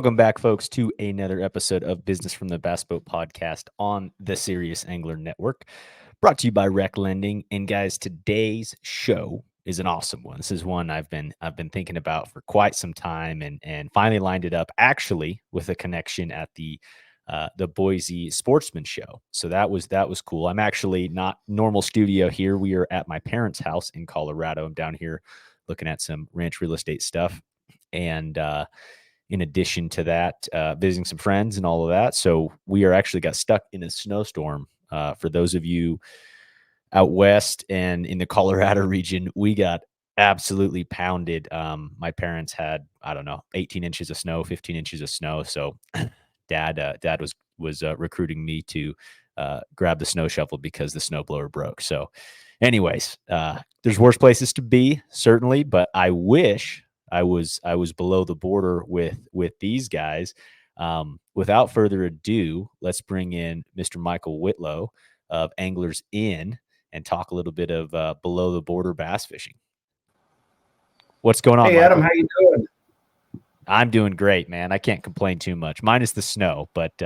Welcome back, folks, to another episode of Business from the Bass Boat Podcast on the Serious Angler Network, brought to you by Rec Lending. And guys, today's show is an awesome one. This is one I've been thinking about for quite some time, and finally lined it up actually with a connection at the Boise Sportsman Show. So that was cool. I'm actually not normal studio here. We are at my parents' house in Colorado. I'm down here looking at some ranch real estate stuff, and in addition to that, visiting some friends and all of that. So we are actually got stuck in a snowstorm. For those of you out west and in the Colorado region, we got absolutely pounded. My parents had, I don't know, 18 inches of snow, 15 inches of snow. So dad was recruiting me to grab the snow shovel because the snowblower broke. So anyways, there's worse places to be, certainly, but I wish I was below the border with these guys. Without further ado, let's bring in Mr. Michael Whitlow of Anglers Inn and talk a little bit of below the border bass fishing. What's going on, Hey, Michael? Adam, how you doing? I'm doing great, man. I can't complain too much, minus the snow, but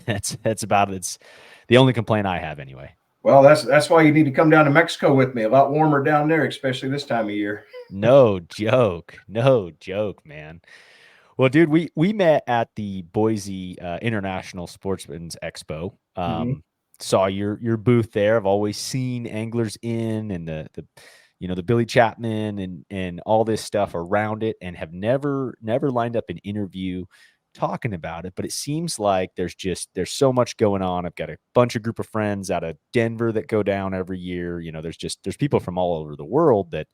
that's about it. It's the only complaint I have anyway. Well, that's why you need to come down to Mexico with me. A lot warmer down there, especially this time of year. No joke, man. Well, dude, we met at the Boise International Sportsman's Expo. Saw your booth there. I've always seen Anglers Inn and the the Billy Chapman and all this stuff around it, and have never lined up an interview talking about it. But it seems like there's so much going on. I've got a bunch of group of friends out of Denver that go down every year. There's people from all over the world that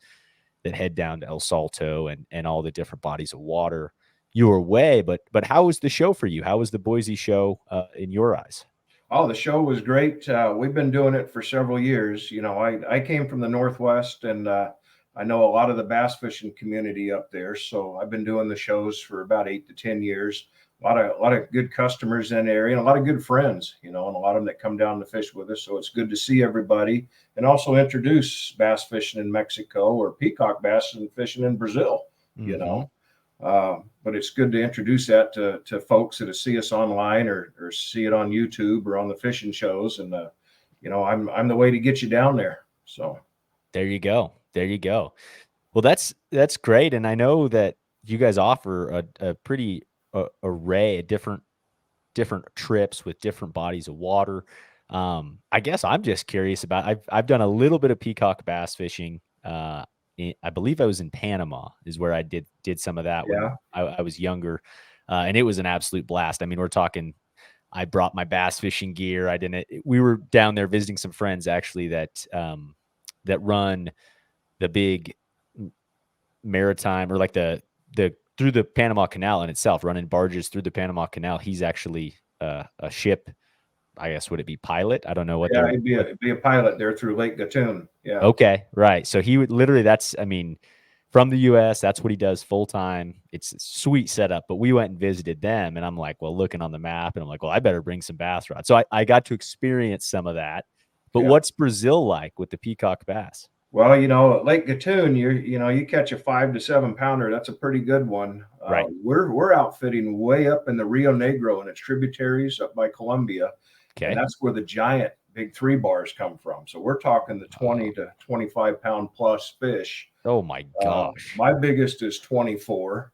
head down to El Salto and all the different bodies of water your way. But how was the show for you? How was the Boise show in your eyes? Oh, the show was great. We've been doing it for several years. I came from the Northwest, and I know a lot of the bass fishing community up there. So I've been doing the shows for about 8 to 10 years. A lot of good customers in the area, and a lot of good friends, and a lot of them that come down to fish with us. So it's good to see everybody, and also introduce bass fishing in Mexico, or peacock bass and fishing in Brazil, But it's good to introduce that to folks that see us online or see it on YouTube or on the fishing shows. And, I'm the way to get you down there. So there you go. Well, that's great. And I know that you guys offer a pretty array of different trips with different bodies of water. I guess I'm just curious about, I've done a little bit of peacock bass fishing. I believe I was in Panama is where I did some of that when I was younger. And it was an absolute blast. I mean, we're talking, I brought my bass fishing gear. We were down there visiting some friends actually that run the big maritime, or like the through the Panama Canal in itself, running barges through the Panama Canal. He's actually a ship, I guess. Would it be pilot? I don't know what. Yeah, it'd be a pilot there through Lake Gatun. Yeah. Okay, right. So he would literally, from the U.S., that's what he does full time. It's a sweet setup. But we went and visited them, and I'm like, well, looking on the map, and I'm like, well, I better bring some bass rods. So I got to experience some of that. But what's Brazil like with the peacock bass? Well, at Lake Gatun, you catch a 5 to 7 pounder. That's a pretty good one. Right. We're outfitting way up in the Rio Negro and its tributaries up by Colombia. Okay. And that's where the giant big 3 bars come from. So we're talking the 20 to 25 pound plus fish. Oh my gosh. My biggest is 24.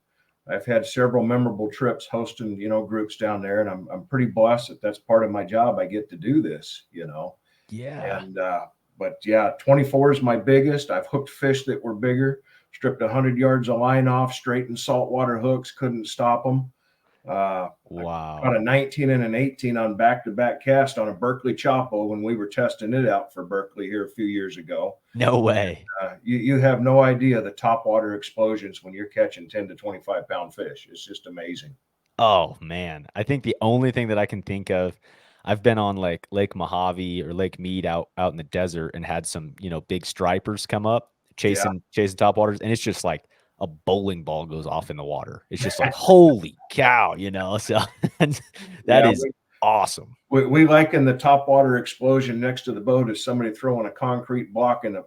I've had several memorable trips hosting, groups down there, and I'm pretty blessed that that's part of my job. I get to do this, Yeah. And, but 24 is my biggest. I've hooked fish that were bigger, stripped 100 yards of line off, straightened saltwater hooks, couldn't stop them. Wow. I caught a 19 and an 18 on back-to-back cast on a Berkeley Chapo when we were testing it out for Berkeley here a few years ago. No way. You have no idea the topwater explosions when you're catching 10 to 25 pound fish. It's just amazing. Oh man. I think the only thing that I can think of, I've been on like Lake Mojave or Lake Mead out in the desert and had some, big stripers come up chasing topwaters. And it's just like a bowling ball goes off in the water. It's just like, holy cow, so that is awesome. We liken the topwater explosion next to the boat as somebody throwing a concrete block into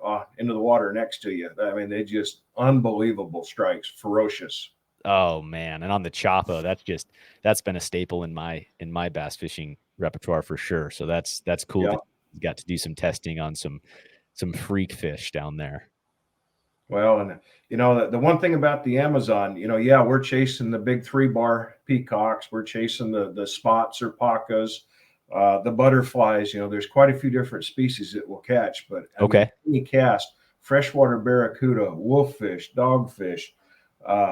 the water next to you. I mean, they just unbelievable strikes, ferocious. Oh man, and on the Chapo, that's been a staple in my bass fishing repertoire for sure. So that's cool Yeah. that you got to do some testing on some freak fish down there. Well, and the one thing about the Amazon, yeah, we're chasing the big 3 bar peacocks, we're chasing the spots or pacas, the butterflies. There's quite a few different species that we'll catch, but I mean, Okay. any cast, freshwater barracuda, wolffish, dogfish,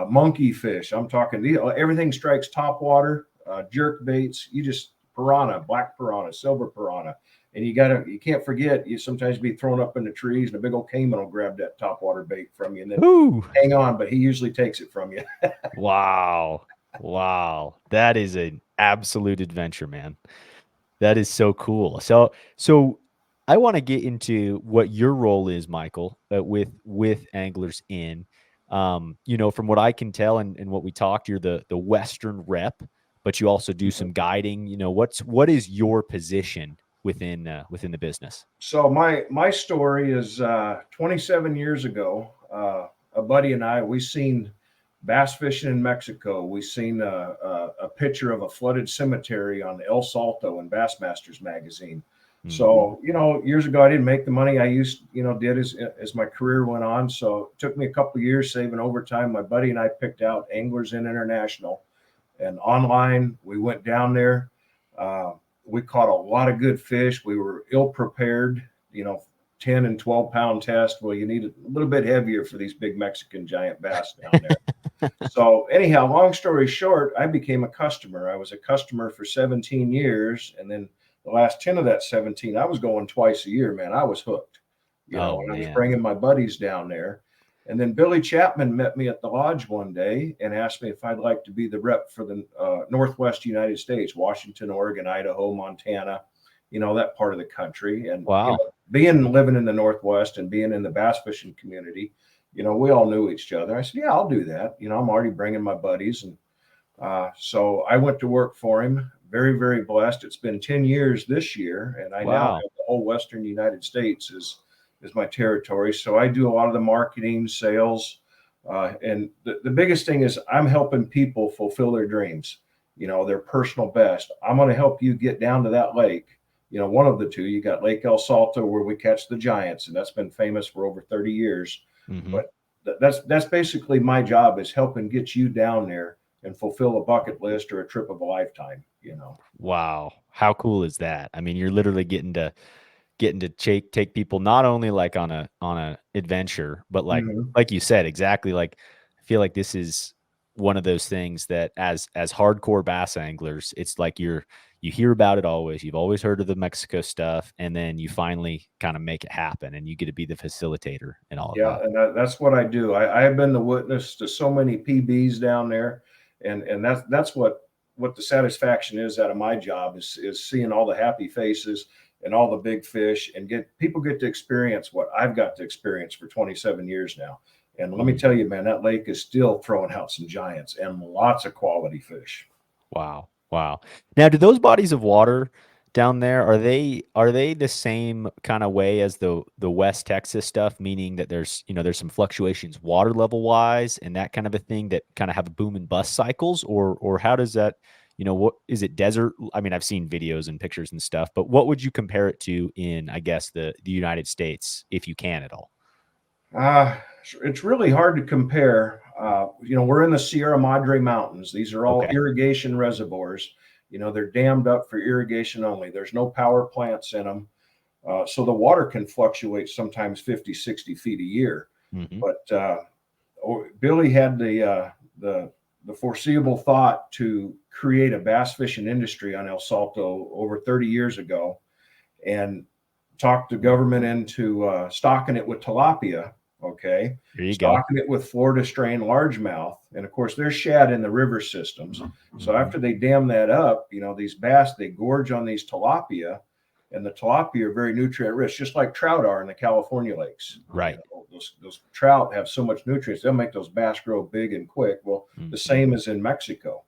monkey fish. I'm talking everything strikes top water, jerk baits. You just piranha, black piranha, silver piranha. And you can't forget, you sometimes be thrown up in the trees and a big old caiman will grab that topwater bait from you and then Ooh. hang on, but he usually takes it from you. Wow. Wow. That is an absolute adventure, man. That is so cool. So I want to get into what your role is, Michael, with Anglers In. From what I can tell and what we talked, you're the Western rep, but you also do some guiding. What is your position within the business? So my story is 27 years ago. A buddy and I, we seen bass fishing in Mexico. We seen a picture of a flooded cemetery on El Salto in Bassmasters magazine. Mhm. So years ago, I didn't make the money I did as my career went on. So it took me a couple of years saving overtime. My buddy and I picked out Anglers In International, and online we went down there. Uh, we caught a lot of good fish. We were ill prepared, 10 and 12 pound test. Well, you need a little bit heavier for these big Mexican giant bass down there. So, anyhow, long story short, I became a customer. I was a customer for 17 years. And then the last 10 of that 17, I was going twice a year, man. I was hooked, Oh and I was man. bringing my buddies down there. And then Billy Chapman met me at the lodge one day and asked me if I'd like to be the rep for the Northwest United States, Washington, Oregon, Idaho, Montana, that part of the country. And, Wow. living in the Northwest and being in the bass fishing community, we all knew each other. I said, yeah, I'll do that. I'm already bringing my buddies. And so I went to work for him. Very, very blessed. It's been 10 years this year, and I now Wow. have the whole Western United States is my territory. So I do a lot of the marketing, sales, and the biggest thing is I'm helping people fulfill their dreams, their personal best. I'm going to help you get down to that lake. One of the two. You got Lake El Salto where we catch the giants, and that's been famous for over 30 years. Mhm. But that's basically my job, is helping get you down there and fulfill a bucket list or a trip of a lifetime. Wow. How cool is that? I mean, you're literally getting to take people not only like on a adventure, but Mhm. like you said, exactly. Like I feel like this is one of those things that as hardcore bass anglers, it's like you hear about it always. You've always heard of the Mexico stuff, and then you finally kind of make it happen, and you get to be the facilitator and all of Yeah, that. and that's what I do. I have been the witness to so many PBs down there, and that's what the satisfaction is out of my job is seeing all the happy faces and all the big fish, and get to experience what I've got to experience for 27 years now. And let me tell Mhm. you, man, that lake is still throwing out some giants and lots of quality fish. Wow. Wow. Now, do those bodies of water down there, are they the same kind of way as the West Texas stuff, meaning that there's some fluctuations water level wise and that kind of a thing that kind of have a boom and bust cycles, or how does that, what is it desert? I mean, I've seen videos and pictures and stuff, but what would you compare it to in, I guess, the United States, if you can at all? Uh, it's really hard to compare. We're in the Sierra Madre Mountains. These are all Okay. irrigation reservoirs. They're dammed up for irrigation only. There's no power plants in them. So the water can fluctuate sometimes 50, 60 feet a year. Hmm. But Billy had the foreseeable thought to create a bass fishing industry on El Salto over 30 years ago, and talked the government into stocking it with tilapia. Okay, There you go. stocking it with Florida strain largemouth, and of course there's shad in the river systems. So Hmm. after they dam that up, these bass, they gorge on these tilapia, and the tilapia are very nutrient rich, just like trout are in the California lakes. Right. Those trout have so much nutrients, they'll make those bass grow big and quick. Well, the Hmm. same as in Mexico.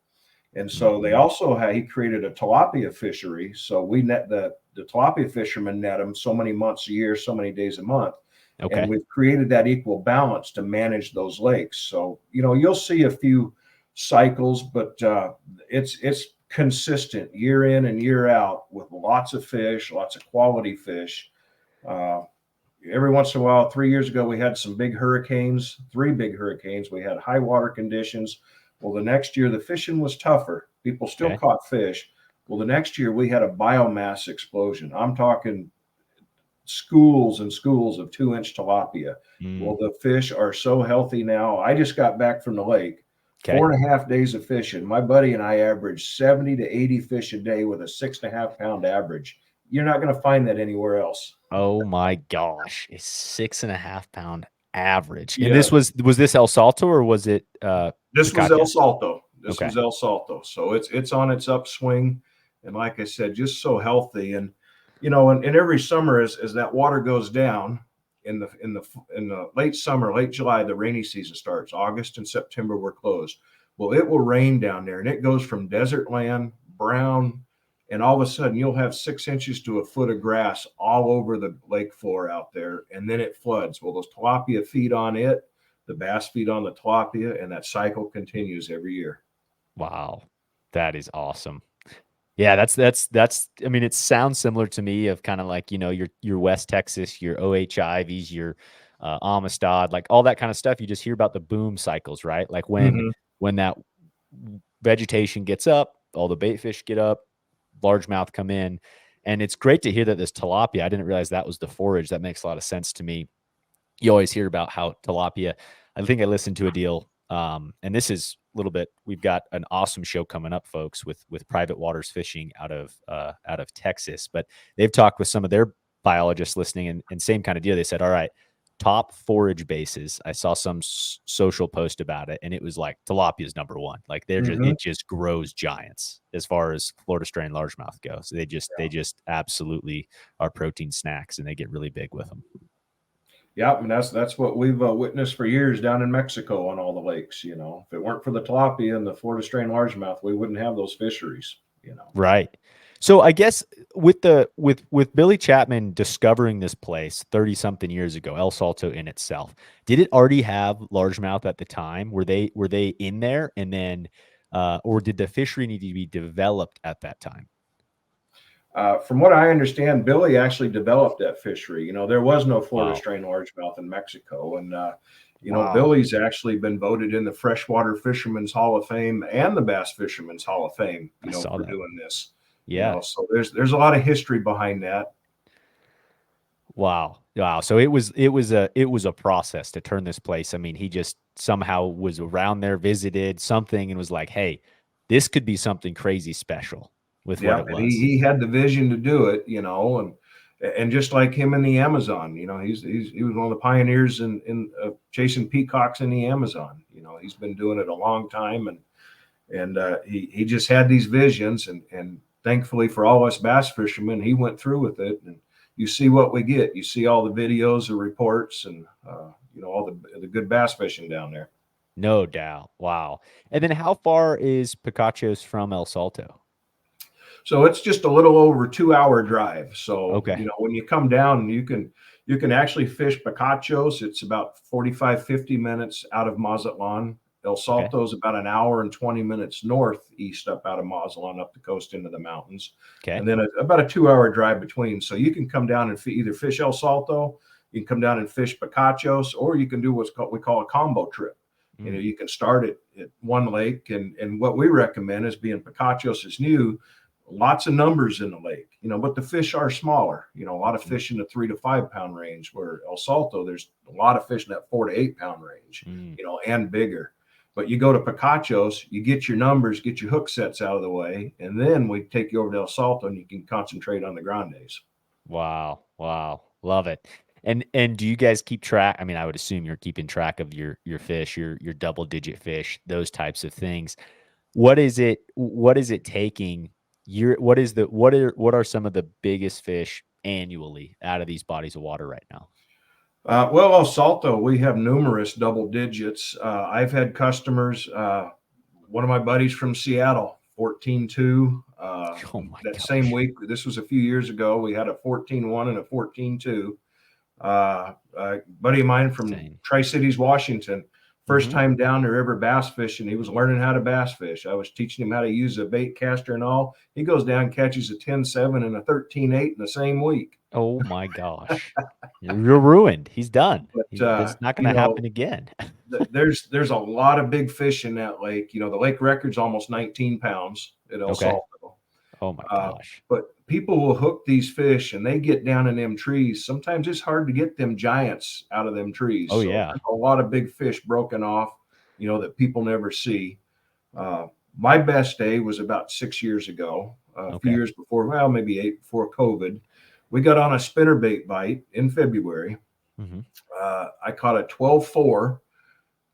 And so they Hmm. also he created a tilapia fishery. So we net the tilapia fishermen net them so many months a year, so many days a month. And Okay. we've created that equal balance to manage those lakes. So, you'll see a few cycles, but it's consistent year in and year out with lots of fish, lots of quality fish. Uh, every once in a while, 3 years ago, we had some big hurricanes, three big hurricanes. We had high water conditions. Well, the next year, the fishing was tougher. People still Okay. caught fish. Well, the next year, we had a biomass explosion. I'm talking schools and schools of 2-inch tilapia. Well, Mm, the fish are so healthy now. I just got back from the lake, okay. 4.5 days of fishing. My buddy and I averaged 70 to 80 fish a day with a 6.5 pound average. You're not going to find that anywhere else. Oh my gosh, a 6.5 pound average. And Yeah. was this El Salto or was it This was El Picachos? Salto. This Okay. was El Salto. So it's on its upswing. And like I said, just so healthy. And and every summer as that water goes down in the late summer, late July, the rainy season starts. August and September we're closed. Well, it will rain down there and it goes from desert land, brown, and all of a sudden you'll have 6 inches to a foot of grass all over the lake floor out there, and then it floods. Well, those tilapia feed on it, the bass feed on the tilapia, and that cycle continues every year. Wow. That is awesome. Yeah, that's I mean, it sounds similar to me of kind of like, your West Texas, your OHIVs, your Amistad, like all that kind of stuff. You just hear about the boom cycles, right? Like Mm-hmm. when that vegetation gets up, all the bait fish get up, largemouth come in. And it's great to hear that this tilapia, I didn't realize that was the forage. That makes a lot of sense to me. You always hear about how tilapia, I think I listened to a deal, and this is a little bit, we've got an awesome show coming up, folks, with Private Waters Fishing out of Texas, but they've talked with some of their biologists listening, and same kind of deal. They said, all right, top forage bases. I saw some social post about it, and it was like tilapia is number one. Like Mm-hmm. it just grows giants as far as Florida strain largemouth goes. They just absolutely are protein snacks, and they get really big with them. Yeah, and that's what we've witnessed for years down in Mexico on all the lakes. If it weren't for the tilapia and the Florida strain largemouth, we wouldn't have those fisheries. Right. So I guess with Billy Chapman discovering this place 30 something years ago, El Salto in itself, did it already have largemouth at the time? Were they in there, and then or did the fishery need to be developed at that time? From what I understand, Billy actually developed that fishery. There was no Florida Wow. strain largemouth in Mexico, and Wow. Billy's actually been voted in the Freshwater Fishermen's Hall of Fame and the Bass Fishermen's Hall of Fame. I saw For that. doing this. Yeah. So there's a lot of history behind that. Wow. Wow. So it was a process to turn this place. I mean, he just somehow was around there, visited something, and was like, "Hey, this could be something crazy special," with what Yeah, it and he was. he had the vision to do it. And just like him in the Amazon, he was one of the pioneers in chasing peacocks in the Amazon. He's been doing it a long time, and he just had these visions, and thankfully for all us bass fishermen, he went through with it. And you see what we get. You see all the videos, the reports, and all the good bass fishing down there. No doubt. Wow. And then how far is Picachos from El Salto? So it's just a little over 2 hour drive. So Okay. when you come down, you can actually fish Picachos. It's about 45-50 minutes out of Mazatlan. El Okay. Salto is about an hour and 20 minutes northeast up out of Mazatlan, up the coast into the mountains, Okay. and then about a 2 hour drive between. So you can come down and either fish El Salto, you can come down and fish Picachos, or you can do we call a combo trip. Mm, You can start at one lake, and what we recommend is, being Picachos is new, lots of numbers in the lake, but the fish are smaller, a lot of mm, fish in the 3 to 5 pound range, where El Salto, there's a lot of fish in that 4 to 8 pound range, mm. and bigger. But you go to Picachos, you get your numbers, get your hook sets out of the way, and then we take you over to El Salto and you can concentrate on the grandes. Wow. Wow. Love it. And do you guys keep track? I mean, I would assume you're keeping track of your fish, your double digit fish, those types of things. What is it taking what are some of the biggest fish annually out of these bodies of water right now? Well, El Salto, we have numerous double digits. I've had customers, one of my buddies from Seattle, 14.2. Oh my That same gosh. week, this was a few years ago, we had a 14.1 and a 14.2. A buddy of mine from Insane. Tri Cities, Washington, First time down there ever bass fishing, he was learning how to bass fish. I was teaching him how to use a bait caster and all. He goes down, catches a 10-7 and a 13-8 in the same week. Oh my gosh. You're ruined. He's done. But This is not going to happen again. there's a lot of big fish in that lake. The lake record's almost 19 pounds at El Okay. Salto. Oh my gosh. But people will hook these fish and they get down in them trees. Sometimes it's hard to get them giants out of them trees. Oh So yeah. there's a lot of big fish broken off, that people never see. My best day was about 6 years ago, a few Okay. years before, well, maybe 8 before COVID. We got on a spinnerbait bite in February. hmm I caught a 12-4,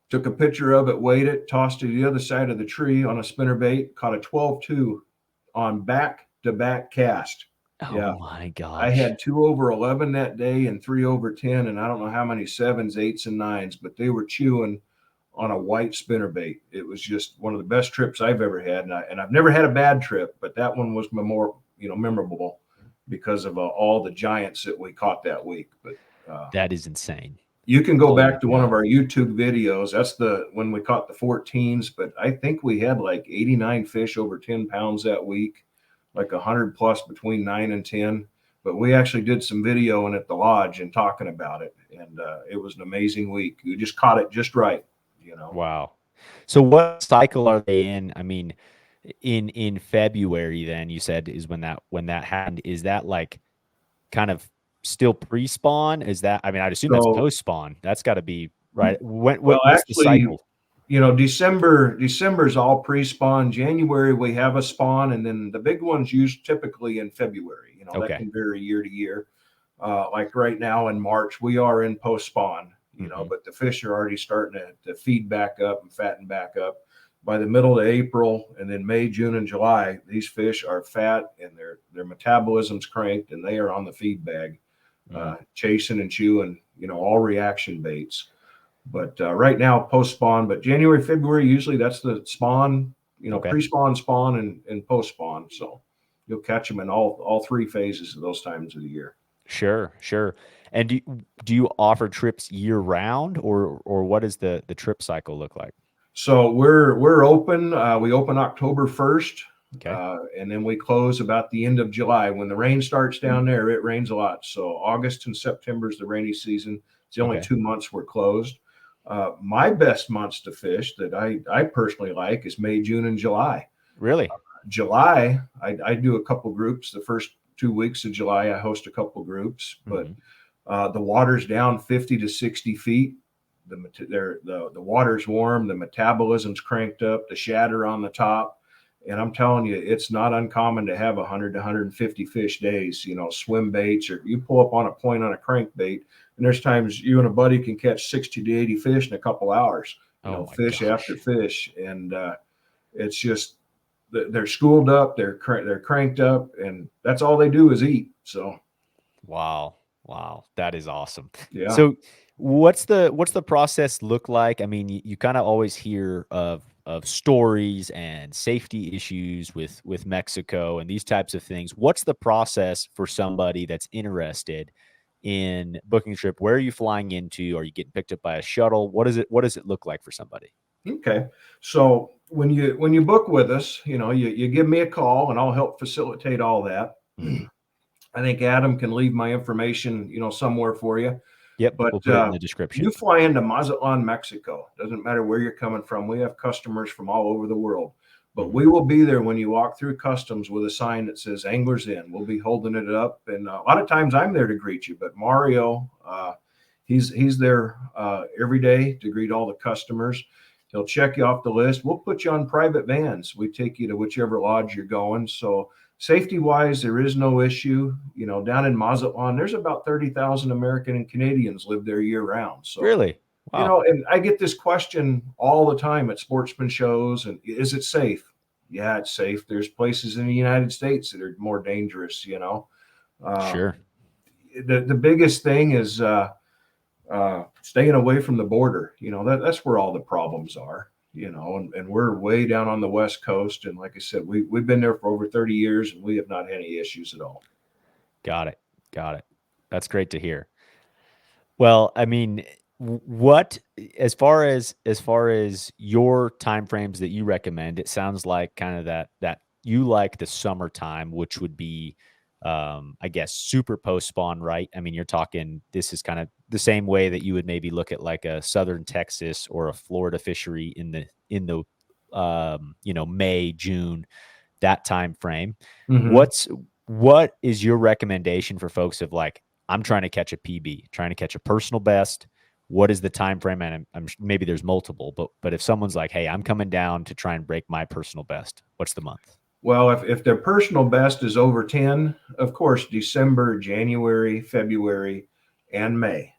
took a picture of it, weighed it, tossed it to the other side of the tree on a spinnerbait, caught a 12-2 on back-to-back cast. Oh Yeah. my I gosh. had 2 over 11 that day and 3 over 10, and I don't know how many 7s, 8s, and 9s, but they were chewing on a white spinnerbait. It was just one of the best trips I've ever had, and I've never had a bad trip, but that one was more, memorable because of all the giants that we caught that week. But That is insane. you can go Holy back to one cow. of our YouTube videos. That's when we caught the 14s, but I think we had like 89 fish over 10 pounds that week, like 100 plus between 9 and 10. But we actually did some videoing at the lodge and talking about it. And it was an amazing week. We just caught it just right. Wow. So what cycle are they in? I mean, in February then you said is when that happened. Is that like kind of still pre-spawn? Is that, I mean, I'd assume that's So, post-spawn. That's got to be right. well, What's the actually, cycle? December's all pre-spawn. January we have a spawn, and then the big ones used typically in February. That Okay. can vary year to year. Like right now in March, we are in post-spawn. hmm But the fish are already starting to feed back up and fatten back up. By the middle of April, and then May, June, and July, these fish are fat and their metabolism's cranked, and they are on the feed bag, chasing and chewing. All reaction baits. But right now, post spawn. But January, February, usually that's the spawn. Okay. Pre-spawn, spawn, and post spawn. So you'll catch them in all 3 phases of those times of the year. Sure, sure. And do you offer trips year round, or what does the trip cycle look like? So we're open. We open October 1st, Okay. and then we close about the end of July. When the rain starts down there, it rains a lot. So August and September is the rainy season. It's the only Okay. 2 months we're closed. My best months to fish that I personally like is May, June, and July. Really? July, I do a couple groups. The first 2 weeks of July, I host a couple groups, but hmm the water's down 50 to 60 feet. The water's warm, the metabolism's cranked up, the shatter on the top. And I'm telling you, it's not uncommon to have 100 to 150 fish days, swim baits, or you pull up on a point on a crankbait. And there's times you and a buddy can catch 60 to 80 fish in a couple hours, Oh my fish after gosh. fish. And it's just, they're schooled up, they're cranked up, and that's all they do is eat. So, Wow. Wow. That is awesome. yeah. So what's the process look like? I mean, you kind of always hear of stories and safety issues with Mexico and these types of things. What's the process for somebody that's interested in booking a trip? Where are you flying into? Are you getting picked up by a shuttle? What does it look like for somebody? Okay. So when you book with us, you give me a call and I'll help facilitate all that. hmm I think Adam can leave my information, somewhere for you. Yep, But we'll put it in the you description. fly into Mazatlan, Mexico. Doesn't matter where you're coming from. We have customers from all over the world. But hmm we will be there when you walk through customs with a sign that says Anglers In. We'll be holding it up, and a lot of times I'm there to greet you. But Mario, he's there every day to greet all the customers. He'll check you off the list. We'll put you on private vans. We take you to whichever lodge you're going. So safety wise, there is no issue. Down in Mazatlan, there's about 30,000 American and Canadians live there year round. So, Really? Wow. and I get this question all the time at sportsman shows. And is it safe? Yeah, it's safe. There's places in the United States that are more dangerous. Uh, Sure. the biggest thing is staying away from the border. That's where all the problems are. And we're way down on the West Coast. And like I said, we've been there for over 30 years and we have not had any issues at all. Got it. Got it. That's great to hear. Well, I mean, What, as far as your time frames that you recommend, it sounds like kind of that you like the summertime, which would be, I guess, super post spawn, right? I mean, you're talking, this is kind of the same way that you would maybe look at like a southern Texas or a Florida fishery in the May, June, that time frame. Hmm. What is your recommendation for folks of like, I'm trying to catch a PB, trying to catch a personal best? What is the time frame? And maybe there's multiple, but if someone's like, hey, I'm coming down to try and break my personal best, what's the month? Well, if their personal best is over 10, of course, December, January, February, and May.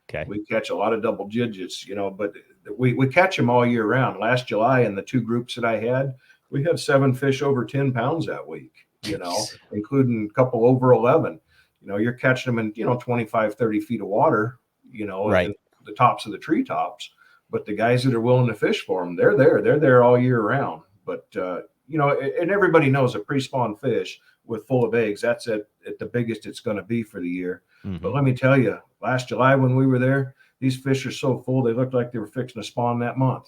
Okay. We catch a lot of double digits, but we catch them all year round. Last July, in the two groups that I had, we had 7 fish over 10 pounds that week, Jeez. including a couple over 11. You're catching them in, 25, 30 feet of water, Right. in the tops of the treetops. But the guys that are willing to fish for them, they're there. They're there all year round. But, and everybody knows a pre-spawn fish with full of eggs, that's at the biggest it's going to be for the year. But Hmm. let me tell you, last July when we were there, these fish are so full they looked like they were fixing to spawn that month.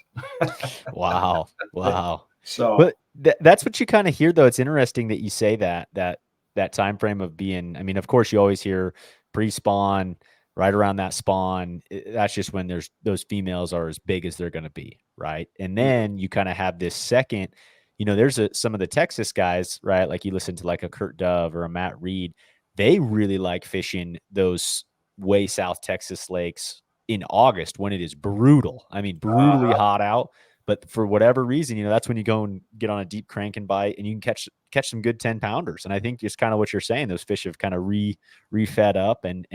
Wow. Wow. So, But that's what you kind of hear, though. It's interesting that you say that time frame of being. I mean, of course, you always hear pre-spawn, right around that spawn. That's just when there's those females are as big as they're going to be, right? And mhm. then you kind of have this second. There's some of the Texas guys, right? Like you listen to like a Kurt Dove or a Matt Reed. They really like fishing those way South Texas lakes in August when it is brutal. I mean, brutally uh, hot out. But for whatever reason, that's when you go and get on a deep crank and bite, and you can catch some good 10 pounders. And I think just kind of what you're saying, those fish have kind of refed up, and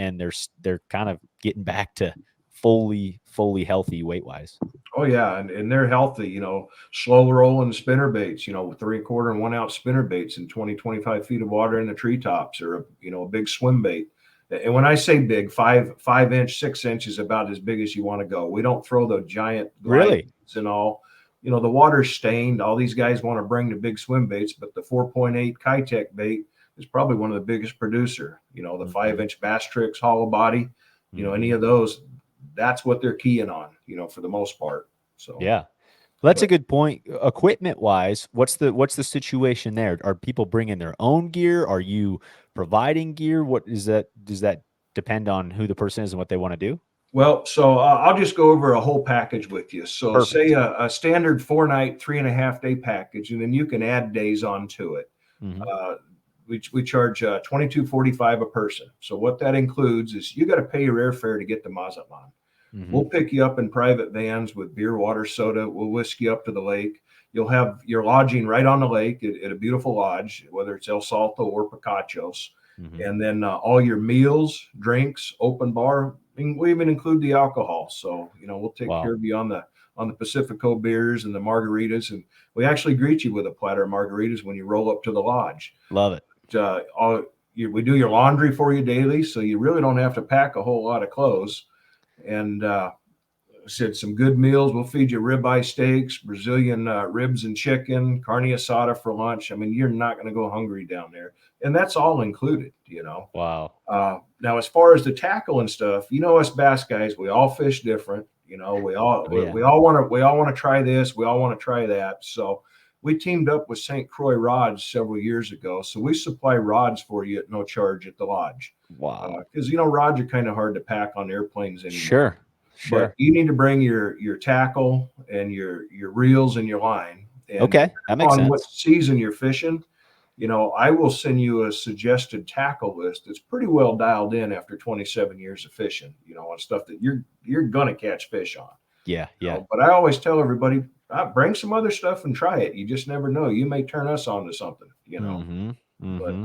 they're kind of getting back to fully healthy weight wise. oh yeah, and they're healthy. Slow rolling spinner baits. With 3/4 and 1 ounce spinner baits in 20, 25 feet of water in the treetops, or a big swim bait. And when I say big, 5 inch, 6 inch is about as big as you want to go. We don't throw the giant glide Really? and all. The water's stained. All these guys want to bring the big swim baits, but the 4.8 Kitech bait is probably one of the biggest producer. The Hmm. 5 inch Bass Tricks hollow body. Any Hmm. of those, that's what they're keying on. For the most part. So, Yeah. Well, that's a but good point. Equipment wise, what's the situation there? Are people bringing their own gear? Are you providing gear? What is that? Does that depend on who the person is and what they want to do? well, so I'll just go over a whole package with you. So, say Perfect. a standard 4 night, 3.5 day package, and then you can add days onto it. Hmm. Uh, we charge 22.45 a person. So what that includes is you got to pay your airfare to get to Mazatlan. Hmm. We'll pick you up in private vans with beer, water, soda. We'll whisk you up to the lake. You'll have your lodging right on the lake at a beautiful lodge, whether it's El Salto or Picachos. Hmm. And then all your meals, drinks, open bar. We even include the alcohol. So we'll take care Wow. of you on the Pacifico beers and the margaritas, and we actually greet you with a platter of margaritas when you roll up to the lodge. Love it. We do your laundry for you daily, so you really don't have to pack a whole lot of clothes. And said some good meals. We'll feed you ribeye steaks, Brazilian ribs and chicken, carne asada for lunch. I mean, you're not going to go hungry down there, and that's all included. Wow. Now, as far as the tackle and stuff, us bass guys, we all fish different. We all Oh yeah. we all want to try this, we all want to try that. So we teamed up with St. Croix Rods several years ago. So we supply rods for you at no charge at the lodge, Wow. because rods are kind of hard to pack on airplanes anymore. Sure. But Sure. you need to bring your tackle and your reels and your line. And Okay. That makes on what sense. season you're fishing, I will send you a suggested tackle list that's pretty well dialed in after 27 years of fishing, on stuff that you're gonna catch fish on. Yeah. Yeah. But I always tell everybody, bring some other stuff and try it. You just never know. You may turn us on to something. Hmm. But Hmm.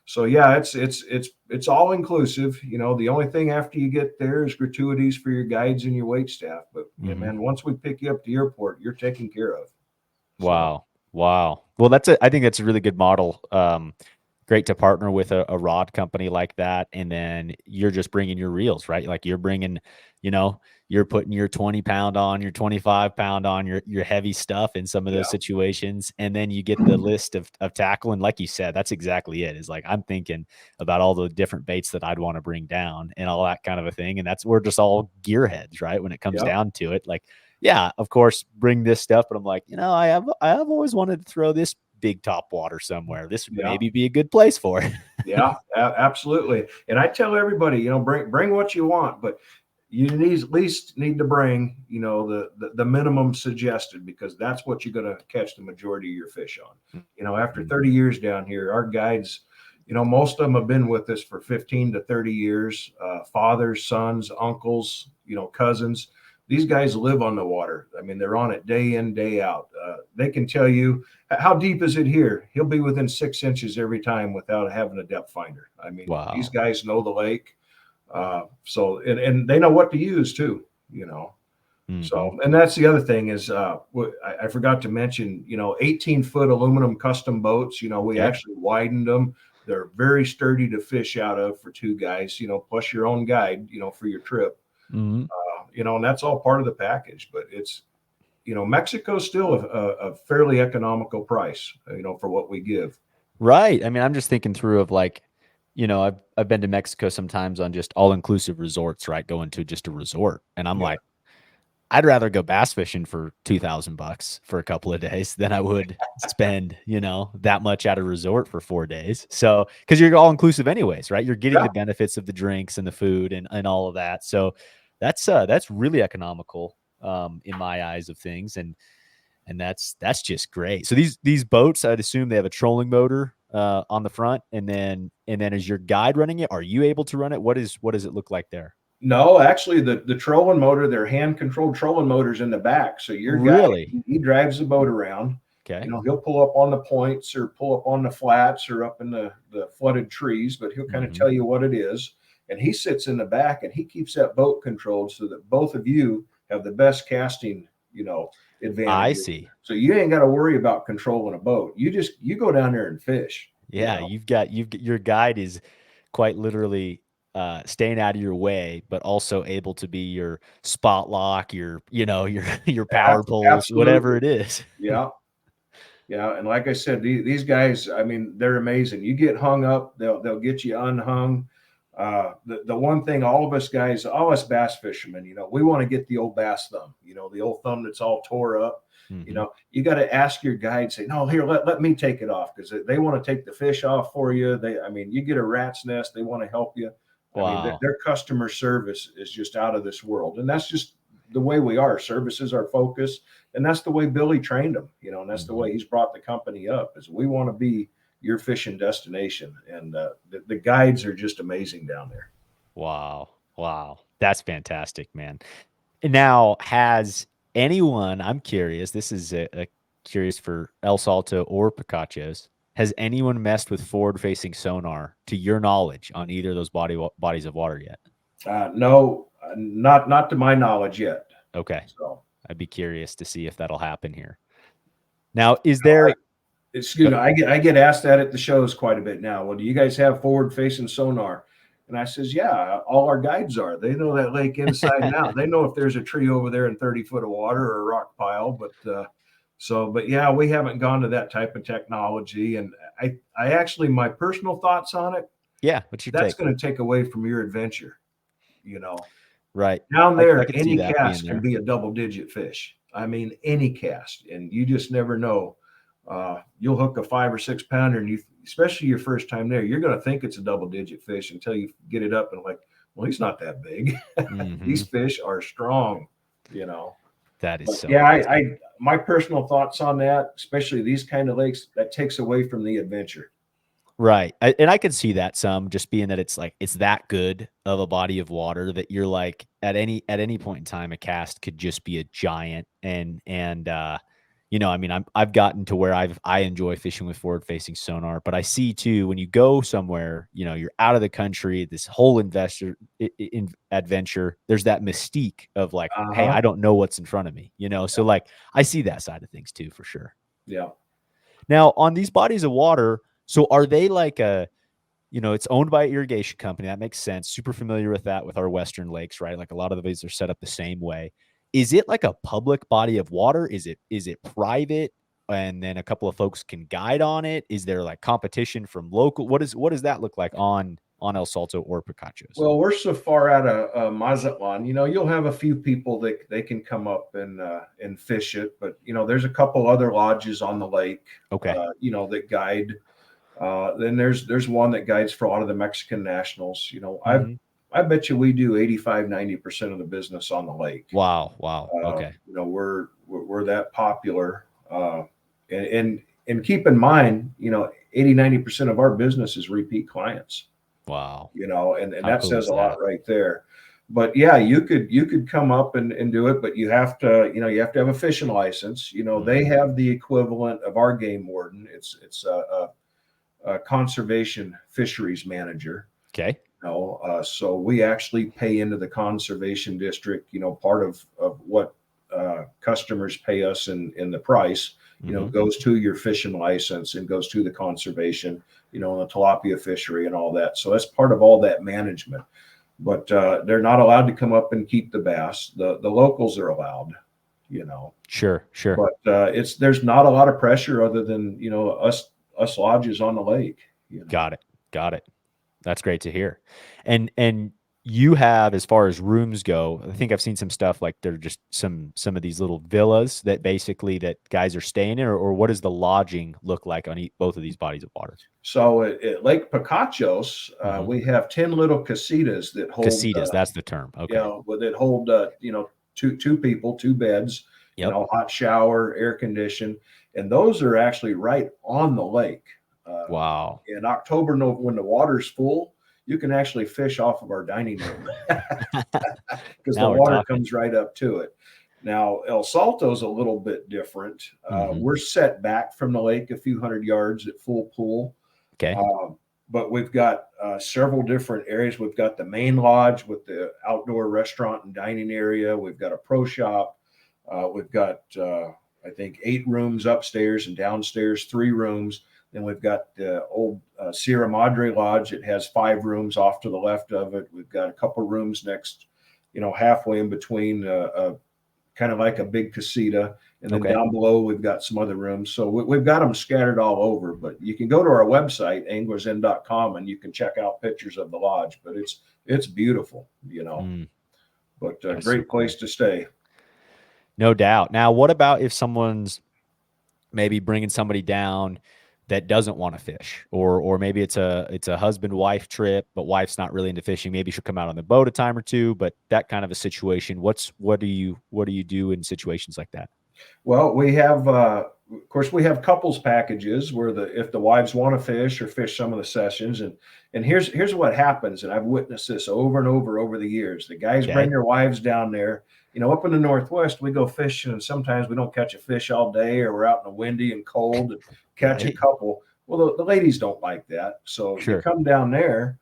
so yeah, it's all inclusive. The only thing after you get there is gratuities for your guides and your wait staff. But yeah, Hmm. man, once we pick you up to the airport, you're taken care of. So Wow. Wow. Well, I think that's a really good model. great to partner with a rod company like that. And then you're just bringing your reels, right? Like you're bringing, you know, you're putting your 20-pound on, your 25-pound on, your heavy stuff in some of those Yeah. situations. And then you get the list of tackle. And like you said, that's exactly it. Is like, I'm thinking about all the different baits that I'd want to bring down and all that kind of a thing. And that's, we're just all gearheads, right? When it comes Yeah. down to it, like, yeah, of course, bring this stuff. But I'm like, I have always wanted to throw this big top water somewhere. This would Yeah. maybe be a good place for it. Yeah, absolutely. And I tell everybody, bring what you want, but you need at least need to bring, the minimum suggested, because that's what you're going to catch the majority of your fish on. After 30 years down here, our guides, most of them have been with us for 15 to 30 years. Fathers, sons, uncles, cousins. These guys live on the water. I mean, they're on it day in, day out. They can tell you, how deep is it here? He'll be within 6 inches every time without having a depth finder. I mean, these Wow. guys know the lake. And they know what to use too, you know. Hmm. So, and that's the other thing is, I forgot to mention, 18-foot aluminum custom boats. We Okay. actually widened them. They're very sturdy to fish out of for two guys, plus your own guide, for your trip. Hmm. And that's all part of the package. But it's, Mexico's still a fairly economical price, for what we give. Right. I mean, I'm just thinking through of like, I've been to Mexico sometimes on just all inclusive resorts, right? Going to just a resort. And I'm Yeah, like, I'd rather go bass fishing for $2,000 for a couple of days than I would spend, that much at a resort for 4 days. So, because you're all inclusive anyways, right? You're getting yeah. the benefits of the drinks and the food and all of that. So that's really economical in my eyes of things. And that's just great. So these boats, I'd assume they have a trolling motor on the front, and then is your guide running it? Are you able to run it? What does it look like there? No, actually, the trolling motor, they're hand controlled trolling motors in the back. So your guy, Really? he drives the boat around. Okay. He'll pull up on the points or pull up on the flats or up in the flooded trees, but he'll kind of Hmm. tell you what it is. And he sits in the back and he keeps that boat controlled so that both of you have the best casting, I advantages. see. So you ain't got to worry about controlling a boat. You go down there and fish. Yeah, you've got your guide is quite literally staying out of your way, but also able to be your spot lock, your your power poles, whatever Absolutely. it is. Yeah. Yeah, and like I said, these guys, I mean, they're amazing. You get hung up, they'll get you unhung. The one thing, all of us guys, all us bass fishermen, we want to get the old bass thumb, the old thumb that's all tore up. Hmm. You got to ask your guide, say, no, here, let me take it off, because they want to take the fish off for you. I mean, you get a rat's nest, they want to help you. I mean, Wow. their customer service is just out of this world, and that's just the way we are. Service is our focus, and that's the way Billy trained them, and that's the Hmm. way he's brought the company up. Is we want to be your fishing destination, and the guides are just amazing down there. Wow. Wow. That's fantastic, man. Now, has anyone, I'm curious, this is a curious for El Salto or Picachos, has anyone messed with forward facing sonar to your knowledge on either of those bodies of water yet? No, not to my knowledge yet. Okay. So, I'd be curious to see if that'll happen here. Now, is I, there, excuse me, I get asked that at the shows quite a bit now. Well, do you guys have forward facing sonar? And I says, yeah, all our guides are. They know that lake inside and out. They know if there's a tree over there in 30 foot of water or a rock pile. But yeah, we haven't gone to that type of technology. And I actually, my personal thoughts on it, yeah, what's your that's take? going to take away from your adventure. You know, Right. Down I there, could see any that being cast can there. be a double digit fish. I mean, any cast, and you just never know. You'll hook a 5 or 6 pounder, and especially your first time there, you're going to think it's a double digit fish until you get it up and like, well, he's not that big. Hmm. These fish are strong, you know. That is But so yeah, awesome. my personal thoughts on that, especially these kind of lakes, that takes away from the adventure. Right. And I could see that some, just being that it's like it's that good of a body of water that you're like at any point in time a cast could just be a giant. I mean, I've gotten to where I enjoy fishing with forward facing sonar, but I see too when you go somewhere, you're out of the country, this whole in adventure, there's that mystique of like, Uh hey, huh. I don't know what's in front of me, so like I see that side of things too for sure. Yeah. Now, on these bodies of water, So are they like a, it's owned by an irrigation company. That makes sense. Super familiar with that with our Western lakes, right? Like a lot of these are set up the same way. Is it like a public body of water? Is it private? And then a couple of folks can guide on it. Is there like competition from local? What does that look like on El Salto or Picachos? Well, we're so far out of Mazatlan. You'll have a few people that they can come up and fish it, but there's a couple other lodges on the lake, Okay. that guide. Then there's one that guides for a lot of the Mexican nationals. Mhm. I bet you we do 85-90% of the business on the lake. Wow. Wow. Okay. We're that popular. And keep in mind, 80-90% of our business is repeat clients. Wow. And How that cool says is a lot that? right there. But yeah, you could come up and do it, but you have to have a fishing license. They Mhm. have the equivalent of our game warden. It's a conservation fisheries manager. Okay. So we actually pay into the conservation district. Part of what customers pay us in the price, Mhm. goes to your fishing license and goes to the conservation, and the tilapia fishery and all that. So that's part of all that management. But they're not allowed to come up and keep the bass. The locals are allowed, you know. Sure. Sure. But there's not a lot of pressure other than us lodges on the lake. Got it. Got it. That's great to hear. And you have, as far as rooms go, I think I've seen some stuff like they're just some of these little villas that basically that guys are staying in, or what does the lodging look like on both of these bodies of water? So at Lake Picachos, Hmm. we have 10 little casitas that hold, Casitas, that's the term. Okay. that hold, two people, two beds, Yep. hot shower, air conditioned, and those are actually right on the lake. Uh, Wow. in October, when the water's full, you can actually fish off of our dining room because the Now we're water talking. comes right up to it. Now, El Salto's a little bit different. Hmm. We're set back from the lake a few hundred yards at full pool. Okay. Um, but we've got several different areas. We've got the main lodge with the outdoor restaurant and dining area. We've got a pro shop. We've got, I think, 8 rooms upstairs and downstairs, 3 rooms. Then we've got the old Sierra Madre Lodge. It has 5 rooms off to the left of it. We've got a couple rooms next, halfway in between, kind of like a big casita. And then Okay. down below, we've got some other rooms. So we've got them scattered all over. But you can go to our website, anglersin.com, and you can check out pictures of the lodge. But it's beautiful. Mm, But a that's so great place cool. to stay. No doubt. Now, what about if someone's maybe bringing somebody down that doesn't want to fish, or maybe it's a husband wife trip, but wife's not really into fishing? Maybe she'll come out on the boat a time or two, but that kind of a situation. What do you do in situations like that? Well, we have, of course, we have couples packages where if the wives want to fish or fish some of the sessions, and here's what happens, and I've witnessed this over and over the years. The guys bring Okay. their wives down there. Up in the Northwest, we go fishing, and sometimes we don't catch a fish all day, or we're out in the windy and cold and catch a Right. couple. Well, the ladies don't like that, so you Sure. come down there.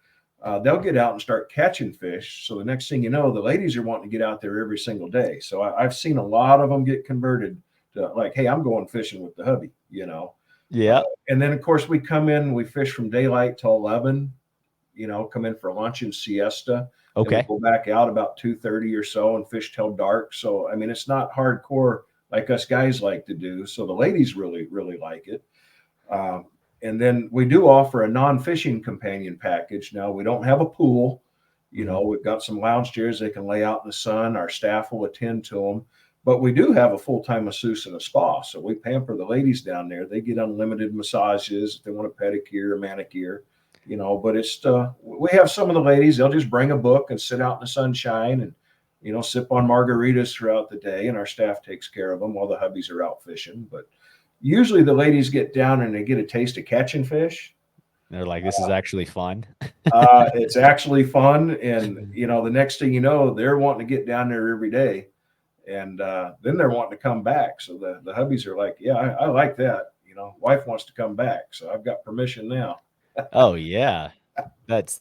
They'll get out and start catching fish. So the next thing you know, the ladies are wanting to get out there every single day. So I've seen a lot of them get converted to like, hey, I'm going fishing with the hubby. Uh, Yeah. and then of course we come in, we fish from daylight till 11. Come in for lunch and siesta. Then we Okay. go back out about 2:30 or so and fish till dark. So I mean, it's not hardcore like us guys like to do. So the ladies really really like it. Um, and then we do offer a non-fishing companion package. Now we don't have a pool. Hmm. We've got some lounge chairs they can lay out in the sun. Our staff will attend to them. But we do have a full-time masseuse and a spa. So we pamper the ladies down there. They get unlimited massages if they want a pedicure or manicure. But we have some of the ladies, they'll just bring a book and sit out in the sunshine and sip on margaritas throughout the day, and our staff takes care of them while the hubbies are out fishing. But usually the ladies get down and they get a taste of catching fish. They're like, this is actually fun. It's actually fun, and the next thing you know, they're wanting to get down there every day, and then they're wanting to come back. So the hubbies are like, "Yeah, I like that." Wife wants to come back, so I've got permission now. Oh yeah. That's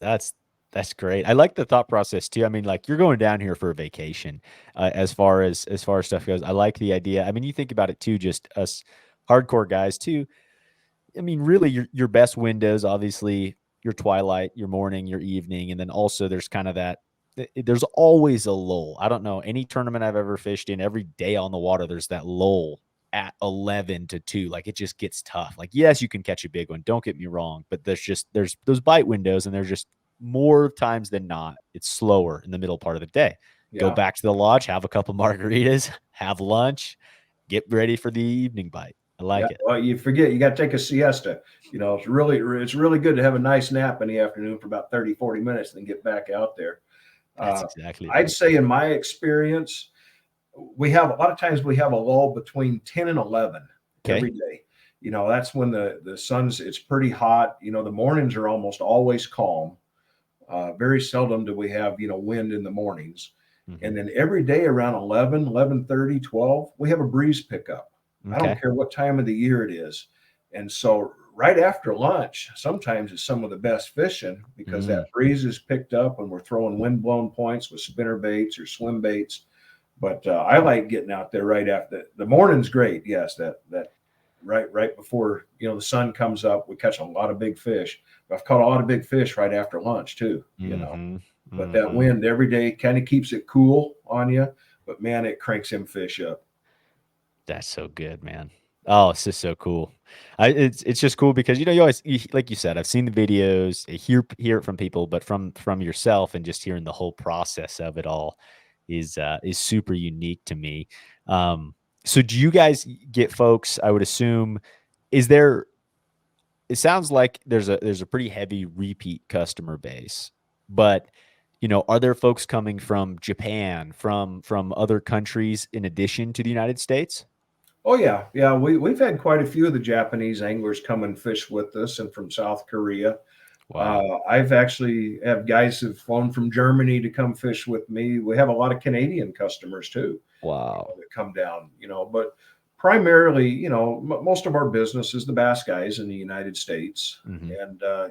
great. I like the thought process too. I mean, like you're going down here for a vacation, as far as stuff goes. I like the idea. I mean, you think about it too, just us hardcore guys too. I mean, really, your best windows, obviously, your twilight, your morning, your evening, and then also there's kind of that. There's always a lull. I don't know any tournament I've ever fished in. Every day on the water, there's that lull at 11 to 2. Like it just gets tough. Like yes, you can catch a big one. Don't get me wrong, but there's those bite windows, and there's just more times than not, it's slower in the middle part of the day. Go Yeah. back to the lodge, have a couple margaritas, have lunch, get ready for the evening bite. I Yeah. like it. Well, you forget you got to take a siesta. It's really good to have a nice nap in the afternoon for about 30, 40 minutes and then get back out there. That's Uh, exactly I'd right. say in my experience, we have a lot of times we have a lull between 10 and 11 every Okay. day. That's when the sun's it's pretty hot. The mornings are almost always calm. Very seldom do we have, wind in the mornings. Mhm. And then every day around 11, 11:30, 12, we have a breeze pickup. I don't Okay. care what time of the year it is. And so right after lunch, sometimes it's some of the best fishing because Mm. that breeze is picked up when we're throwing wind-blown points with spinner baits or swim baits. But I like getting out there right after the morning's great. Yes, that right before the sun comes up, we catch a lot of big fish. But I've caught a lot of big fish right after lunch too. Mhm. But that Mhm. wind every day kind of keeps it cool on you. But man, it cranks them fish up. That's so good, man. Oh, it's just so cool. It's just cool because you always like you said, I've seen the videos, I hear it from people, but from yourself and just hearing the whole process of it all is super unique to me. Um, so do you guys get folks? I would assume is there it sounds like there's a pretty heavy repeat customer base, but are there folks coming from Japan, from other countries in addition to the United States? Oh yeah, yeah. We've had quite a few of the Japanese anglers come and fish with us, and from South Korea. Wow. I've actually have guys who've flown from Germany to come fish with me. We have a lot of Canadian customers too, Wow. that come down. But primarily, most of our business is the bass guys in the United States. Mhm.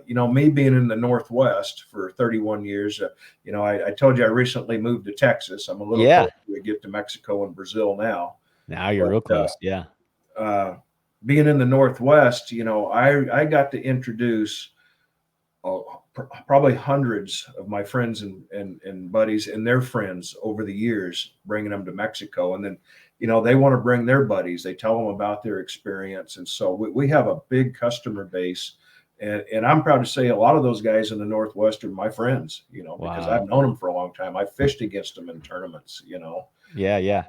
And me being in the Northwest for 31 years, I told you I recently moved to Texas. I'm a little Yeah. closer to get to Mexico and Brazil now, Now you're real but close. Yeah. being in the Northwest, I got to introduce probably hundreds of my friends and buddies and their friends over the years, bringing them to Mexico. And then, they want to bring their buddies. They tell them about their experience. And so we have a big customer base. And I'm proud to say a lot of those guys in the Northwest are my friends, because I've Wow. known them for a long time. I fished against them in tournaments. Yeah, yeah.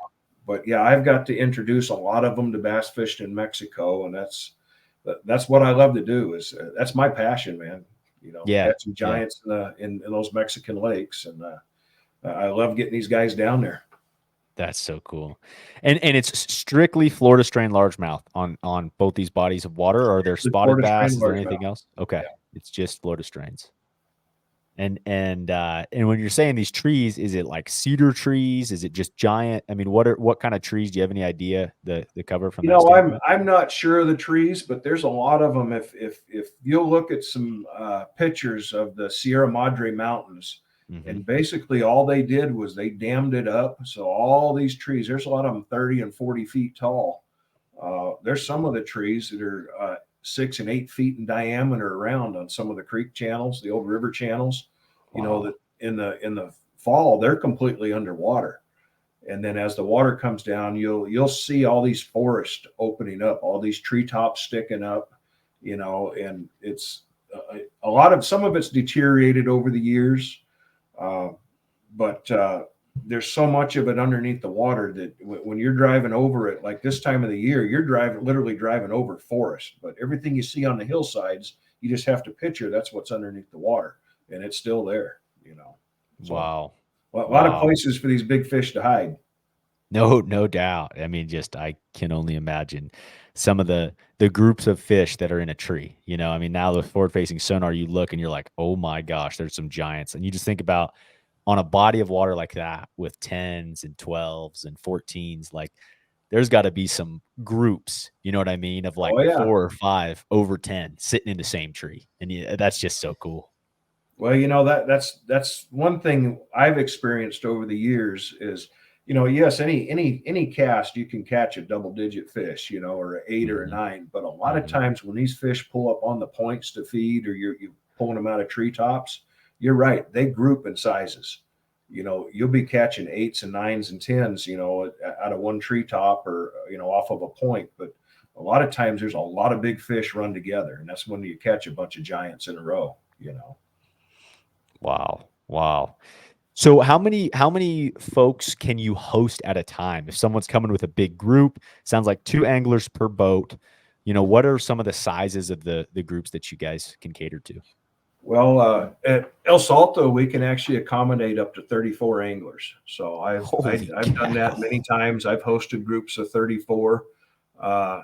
But yeah, I've got to introduce a lot of them to bass fishing in Mexico. And that's what I love to do is that's my passion, man. Yeah. Catching Yeah. giants in those Mexican lakes, and I love getting these guys down there. That's so cool. And it's strictly Florida strain largemouth on both these bodies of water, or are there The spotted Florida strain bass? Is there largemouth. anything else? Okay. Yeah. It's just Florida strains. And when you're saying these trees, is it like cedar trees? Is it just giant? I mean, what kind of trees? Do you have any idea the cover from that I'm standpoint? I'm not sure of the trees, but there's a lot of them. If you'll look at some pictures of the Sierra Madre Mountains, Mhm. and basically all they did was they dammed it up. So all these trees, there's a lot of them 30 and 40 feet tall. There's some of the trees that are 6 and 8 feet in diameter around on some of the creek channels, the old river channels. That Wow. in the fall they're completely underwater, and then as the water comes down, you'll see all these forests opening up, all these treetops sticking up, and it's a lot of some of it's deteriorated over the years, uh, but there's so much of it underneath the water that when you're driving over it, like this time of the year, you're literally driving over forest. But everything you see on the hillsides, you just have to picture that's what's underneath the water, and it's still there. So Wow. a lot of Wow. places for these big fish to hide. No, no doubt. I mean, just I can only imagine some of the groups of fish that are in a tree. I mean, now the forward facing sonar, you look and you're like, oh my gosh, there's some giants. And you just think about on a body of water like that with tens and 12s and 14s, like there's got to be some groups, you know what I mean, of like Oh yeah. four or five over 10 sitting in the same tree. And yeah, that's just so cool. Well, that's one thing I've experienced over the years is Yes, any cast you can catch a double digit fish, or an 8 or a Hmm. 9. But a lot of Hmm. times when these fish pull up on the points to feed, or you're pulling them out of treetops, you're right. They group in sizes. You'll be catching 8s and 9s and 10s, out of one treetop, or off of a point. But a lot of times there's a lot of big fish run together, and that's when you catch a bunch of giants in a row. Wow. Wow. So how many folks can you host at a time? If someone's coming with a big group, sounds like 2 anglers per boat. What are some of the sizes of the groups that you guys can cater to? Well, at El Salto, we can actually accommodate up to 34 anglers. So Holy I've done that cow. many times. I've hosted groups of 34.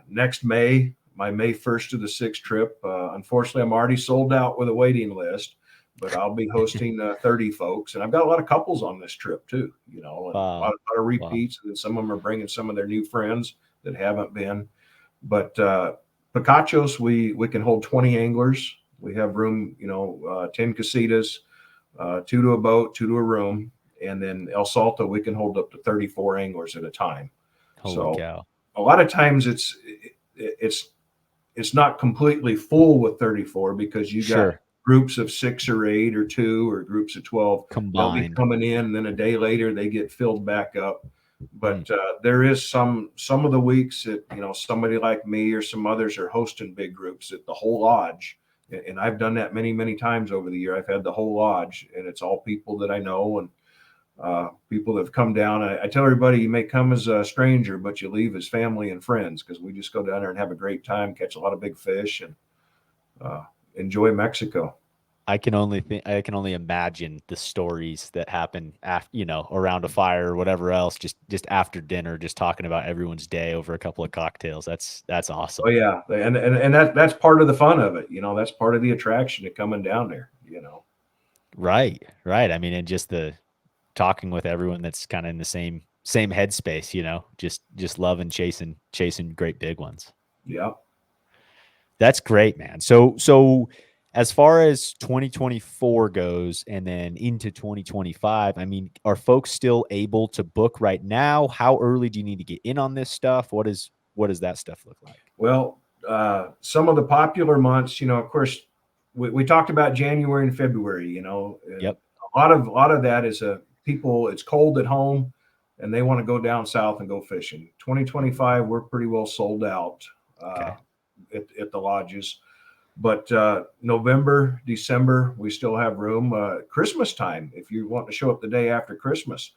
Next May, my May 1st to the 6th trip. Unfortunately, I'm already sold out with a waiting list, but I'll be hosting 30 folks, and I've got a lot of couples on this trip too. And a lot, Wow. lot of Wow. repeats, and some of them are bringing some of their new friends that haven't been. But Picachos, we can hold 20 anglers. We have room, 10 casitas, two to a boat, two to a room. And then El Salto, we can hold up to 34 anglers at a time. Holy So cow. a lot of times it's it's not completely full with 34 because you got Sure. groups of 6 or 8 or 2 or groups of 12. They'll be Combined. coming in, and then a day later they get filled back up. Mm, But there is some of the weeks that somebody like me or some others are hosting big groups at the whole lodge, and I've done that many times over the year. I've had the whole lodge, and it's all people that I know, and people that have come down. I tell everybody, you may come as a stranger, but you leave as family and friends, because we just go down there and have a great time, catch a lot of big fish, and uh, enjoy Mexico. I can only imagine the stories that happen after, around a fire or whatever else, just after dinner, just talking about everyone's day over a couple of cocktails. That's Oh awesome. yeah, and that's part of the fun of it. That's part of the attraction of coming down there. Right. Right. I mean, and just the talking with everyone that's kind of in the same headspace, just loving chasing great big ones. Yeah. That's great, man. So as far as 2024 goes and then into 2025, I mean, are folks still able to book right now? How early do you need to get in on this stuff? What does that stuff look like? Well, some of the popular months, of course, we talked about January and February. And Yep. a lot of that is people. It's cold at home, and they want to go down south and go fishing. 2025, we're pretty well sold out uh, Okay. at the lodges. But November, December, we still have room. Christmas time, if you want to show up the day after Christmas,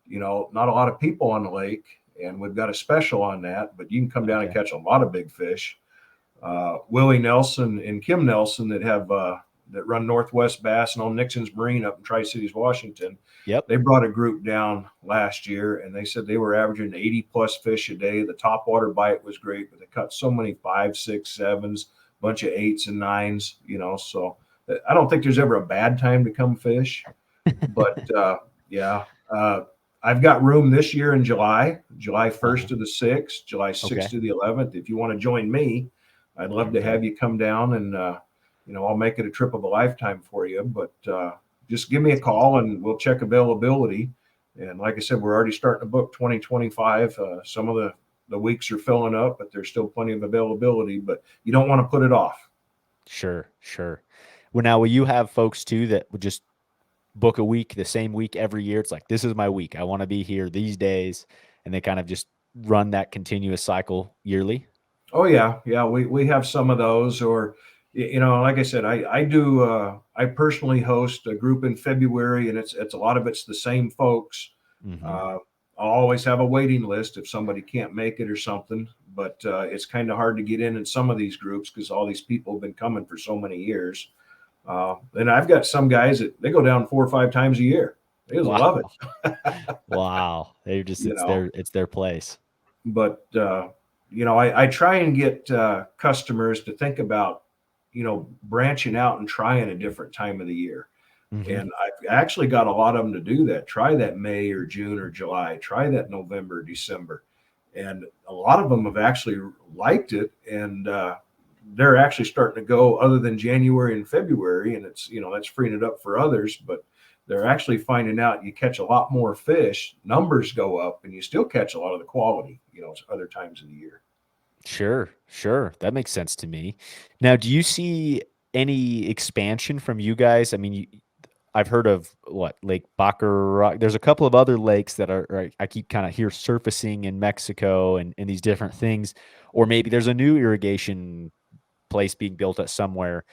not a lot of people on the lake, and we've got a special on that. But you can come down and Okay. catch a lot of big fish. Willie Nelson and Kim Nelson that run Northwest Bass and on Nixon's Marine up in Tri Cities, Washington. Yep. They brought a group down last year, and they said they were averaging 80 plus fish a day. The top water bite was great, but they caught so many 5, 6, 7s, bunch of 8s and 9s. So I don't think there's ever a bad time to come fish. But yeah, I've got room this year in July 1st Uh-huh. to the 6th, July 6th Okay. to the 11th. If you want to join me, I'd love to Okay. have you come down, and I'll make it a trip of a lifetime for you. But just give me a That's call awesome. and we'll check availability. And like I said, we're already starting to book 2025. Some of the weeks are filling up, but there's still plenty of availability. But you don't want to put it off. Sure. Sure. Well, now will you have folks too that would just book a week, the same week every year? It's like, this is my week. I want to be here these days. And they kind of just run that continuous cycle yearly. Oh yeah. We have some of those, or like I said, I do. I personally host a group in February, and it's a lot of it's the same folks. Hmm. Uh, I'll always have a waiting list if somebody can't make it or something, but it's kind of hard to get in some of these groups because all these people have been coming for so many years. And I've got some guys that they go down 4 or 5 times a year. They just love Wow. it. Wow. They're just, you know it's their place. but I try and get customers to think about branching out and trying a different time of the year. Hmm. And I've actually got a lot of them to do that. Try that May or June or July. Try that November, December. And a lot of them have actually liked it, and they're actually starting to go other than January and February, and it's that's freeing it up for others. But they're actually finding out you catch a lot more fish, numbers go up, and you still catch a lot of the quality, other times of the year. Sure, sure. That makes sense to me. Now, do you see any expansion from you guys? I mean, I've heard of what Lake Baccarat. There's a couple of other lakes that I keep kind of hear surfacing in Mexico and these different things, or maybe there's a new irrigation place being built at somewhere.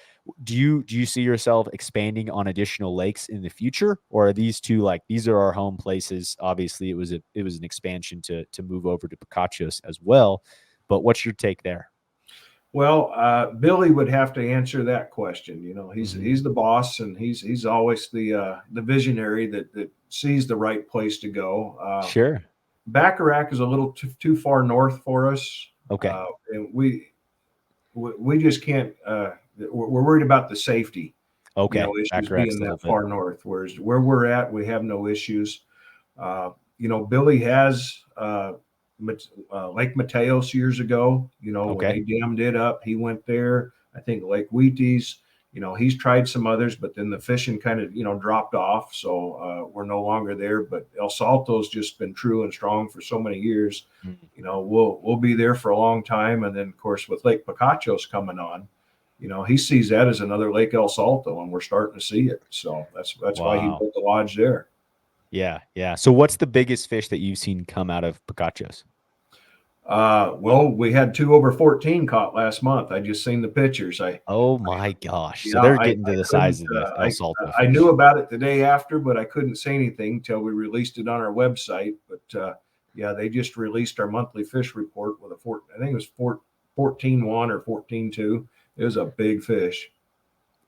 Do you see yourself expanding on additional lakes in the future, or are these two like these are our home places? Obviously, it was an expansion to move over to Picachos as well. But what's your take there? Well, Billy would have to answer that question. He's Hmm. he's the boss, and he's always the visionary that sees the right place to go. Sure. Bacharach is a little too far north for us, Okay. and we just can't. We're worried about the safety, Okay. issues Bacharach's being a little that bit. far north. Whereas where we're at, we have no issues. Billy has Lake Mateos years ago. When Okay. they dammed it up, he went there. I think Lake Wheaties. He's tried some others, but then the fishing kind of dropped off, so we're no longer there. But El Salto's just been true and strong for so many years. Mm. We'll be there for a long time, and then of course with Lake Picachos coming on, he sees that as another Lake El Salto, and we're starting to see it. So that's why he Wow. built the lodge there. Yeah. Yeah. So what's the biggest fish that you've seen come out of Picachos? Well, we had two over 14 caught last month. I just seen the pictures. Oh my gosh. So Yeah, they're I, getting I to the couldn't. size of the El Salto I knew fish. about it the day after, but I couldn't say anything till we released it on our website. But yeah, they just released our monthly fish report with I think it was 14.1 or 14.2. It was a big fish.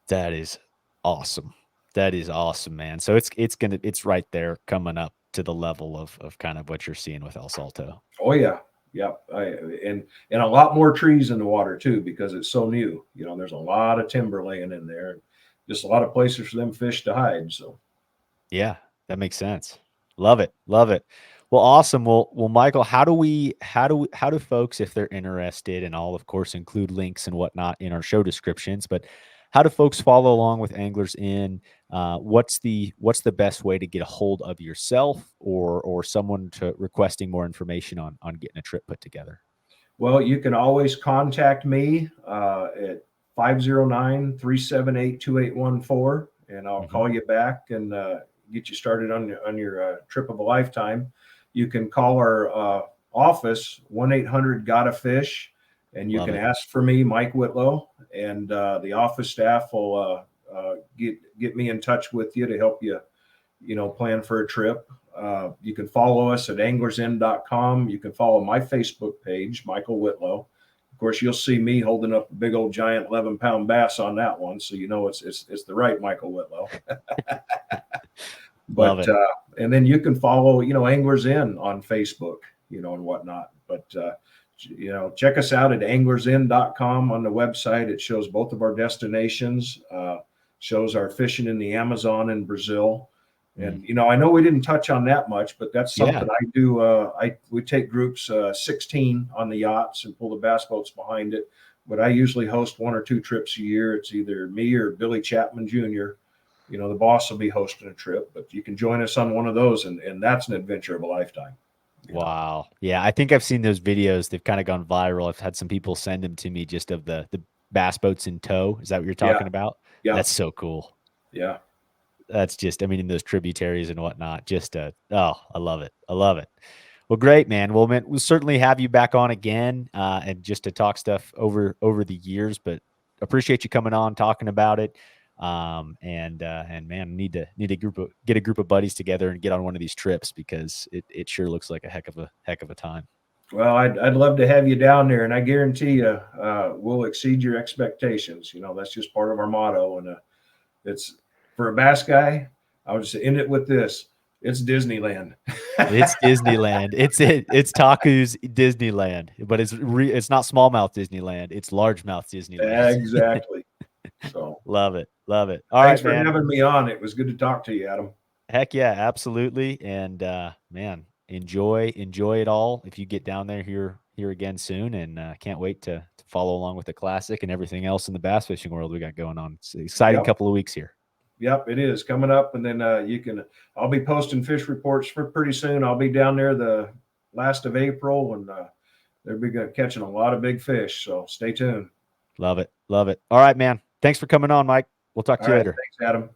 That is awesome. That is awesome, man. So it's right there coming up to the level of kind of what you're seeing with El Salto. Oh yeah, yeah. And a lot more trees in the water too because it's so new. There's a lot of timber laying in there, just a lot of places for them fish to hide. So. Yeah, that makes sense. Love it. Love it. Well, awesome. Well, Michael, how do folks, if they're interested, and I'll of course include links and whatnot in our show descriptions, but how do folks follow along with Anglers In? What's the best way to get a hold of yourself or someone to requesting more information on getting a trip put together? Well, you can always contact me at 509-378-2814, and I'll Hmm. call you back and get you started on your trip of a lifetime. You can call our office, 1-800-GOT-A-FISH, and you Love can it. ask for me, Mike Whitlow, and the office staff will get me in touch with you to help you plan for a trip. You can follow us at anglersin.com. You can follow my Facebook page, Michael Whitlow. Of course, you'll see me holding up a big old giant 11-pound bass on that one, so it's the right Michael Whitlow. Love But it. and then you can follow Anglers In on Facebook, and whatnot. But check us out at anglersin.com on the website. It shows both of our destinations. Shows our fishing in the Amazon and Brazil. Mm. And I know we didn't touch on that much, but that's Yeah. something I do. We take groups 16 on the yachts and pull the bass boats behind it. But I usually host one or two trips a year. It's either me or Billy Chapman Jr. The boss will be hosting a trip, but you can join us on one of those, and that's an adventure of a lifetime. Wow. Yeah, I think I've seen those videos. They've kind of gone viral. I've had some people send them to me just of the bass boats in tow. Is that what you're Yeah, talking about? yeah, That's so cool. yeah. That's just, I mean, in those tributaries and whatnot. Just oh, I love it. I love it. Well, great, man. Well, man, we'll certainly have you back on again, and just to talk stuff over the years. But appreciate you coming on, talking about it. And man, need a get a group of buddies together and get on one of these trips because it sure looks like a heck of a time. Well, I'd love to have you down there, and I guarantee you we'll exceed your expectations. That's just part of our motto, and it's for a bass guy. I would just end it with this: it's Disneyland. It's Disneyland. It's Taku's Disneyland, but it's not smallmouth Disneyland. It's largemouth Disneyland. Exactly. So, Love it. Love it. All thanks right, for man. having me on. It was good to talk to you, Adam. Heck yeah, absolutely. And man, enjoy it all if you get down there here again soon. And can't wait to follow along with the classic and everything else in the bass fishing world we got going on. It's an exciting Yep. couple of weeks here. Yep, it is coming up, and then I'll be posting fish reports for pretty soon. I'll be down there the last of April, and they'll be catching a lot of big fish. So stay tuned. Love it. Love it. All right, man. Thanks for coming on, Mike. We'll talk All to you right, later. thanks, Adam.